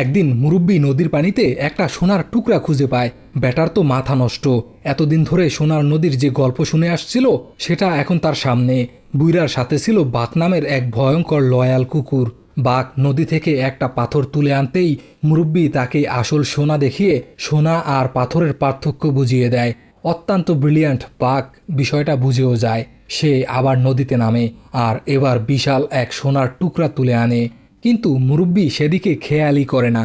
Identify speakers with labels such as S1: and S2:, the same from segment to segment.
S1: একদিন মুরব্বি নদীর পানিতে একটা সোনার টুকরা খুঁজে পায়। ব্যাটার তো মাথা নষ্ট, এতদিন ধরে সোনার নদীর যে গল্প শুনে আসছিল সেটা এখন তার সামনে। বুইরার সাথে ছিল বাঘ নামের এক ভয়ঙ্কর লয়াল কুকুর। বাঘ নদী থেকে একটা পাথর তুলে আনতেই মুরব্বি তাকে আসল সোনা দেখিয়ে সোনা আর পাথরের পার্থক্য বুঝিয়ে দেয়। অত্যন্ত ব্রিলিয়ান্ট বাঘ বিষয়টা বুঝেও যায়। সে আবার নদীতে নামে আর এবার বিশাল এক সোনার টুকরা তুলে আনে। কিন্তু মুরব্বি সেদিকে খেয়ালই করে না।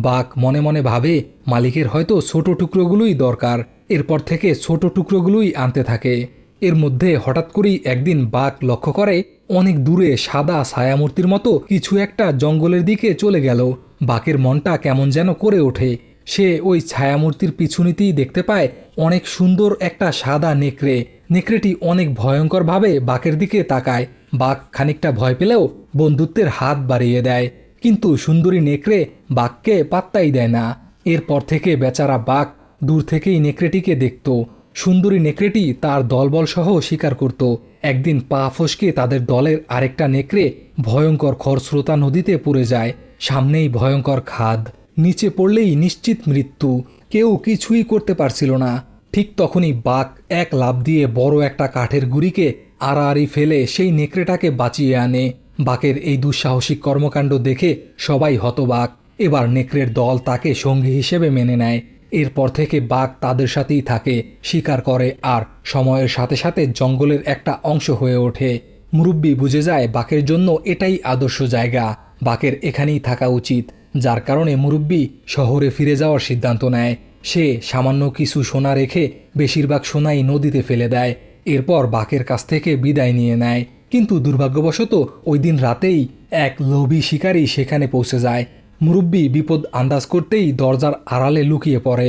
S1: বাঘ মনে মনে ভাবে মালিকের হয়তো ছোট টুকরোগুলোই দরকার। এরপর থেকে ছোট টুকরোগুলোই আনতে থাকে। এর মধ্যে হঠাৎ করেই একদিন বাঘ লক্ষ্য করে অনেক দূরে সাদা ছায়ামূর্তির মতো কিছু একটা জঙ্গলের দিকে চলে গেল। বাঘের মনটা কেমন যেন করে ওঠে। সে ওই ছায়ামূর্তির পিছু নিতেই দেখতে পায় অনেক সুন্দর একটা সাদা নেকড়ে। নেকড়েটি অনেক ভয়ঙ্করভাবে বাঘের দিকে তাকায়। বাঘ খানিকটা ভয় পেলেও বন্ধুত্বের হাত বাড়িয়ে দেয়। কিন্তু সুন্দরী নেকড়ে বাঘকে পাত্তাই দেয় না। এরপর থেকে বেচারা বাঘ দূর থেকেই নেকড়েটিকে দেখত। সুন্দরী নেকড়েটি তার দলবল সহ শিকার করত। একদিন পা ফসকে তাদের দলের আরেকটা নেকড়ে ভয়ঙ্কর খরস্রোতা নদীতে পড়ে যায়। সামনেই ভয়ঙ্কর খাদ, নিচে পড়লেই নিশ্চিত মৃত্যু। কেউ কিছুই করতে পারছিল না। ঠিক তখনই বাঘ এক লাফ দিয়ে বড় একটা কাঠের গুঁড়িকে আড়াআড়ি ফেলে সেই নেকড়েটাকে বাঁচিয়ে আনে। বাঘের এই দুঃসাহসিক কর্মকাণ্ড দেখে সবাই হতবাক। এবার নেকড়ের দল তাকে সঙ্গী হিসেবে মেনে নেয়। এরপর থেকে বাঘ তাদের সাথেই থাকে, শিকার করে আর সময়ের সাথে সাথে জঙ্গলের একটা অংশ হয়ে ওঠে। মুরব্বি বুঝে যায় বাঘের জন্য এটাই আদর্শ জায়গা, বাঘের এখানেই থাকা উচিত। যার কারণে মুরব্বি শহরে ফিরে যাওয়ার সিদ্ধান্ত নেয়। সে সামান্য কিছু সোনা রেখে বেশিরভাগ সোনাই নদীতে ফেলে দেয়। এরপর বাঘের কাছ থেকে বিদায় নিয়ে নেয়। কিন্তু দুর্ভাগ্যবশত ওই দিন রাতেই এক লোভী শিকারী সেখানে পৌঁছে যায়। মুরব্বি বিপদ আন্দাজ করতেই দরজার আড়ালে লুকিয়ে পড়ে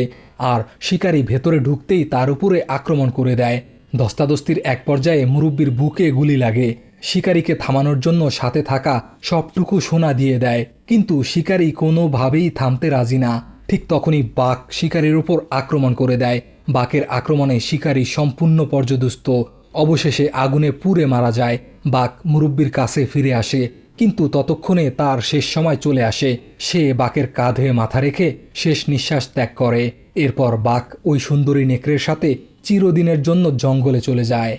S1: আর শিকারী ভেতরে ঢুকতেই তার উপরে আক্রমণ করে দেয়। ধস্তাধস্তির এক পর্যায়ে মুরব্বির বুকে গুলি লাগে। শিকারীকে থামানোর জন্য সাথে থাকা সবটুকু সোনা দিয়ে দেয়, কিন্তু শিকারী কোনোভাবেই থামতে রাজি না। ঠিক তখনই বাঘ শিকারীর উপর আক্রমণ করে দেয়। বাঘের আক্রমণে শিকারী সম্পূর্ণ পর্যদস্ত। অবশেষে আগুনে পুড়ে মারা যায়। বাঘ মুরব্বির কাছে ফিরে আসে, কিন্তু ততক্ষণে তার শেষ সময় চলে আসে। সে বাঘের কাঁধে মাথা রেখে শেষ নিঃশ্বাস ত্যাগ করে। এরপর বাঘ ওই সুন্দরী নেকড়ের সাথে চিরদিনের জন্য জঙ্গলে চলে যায়।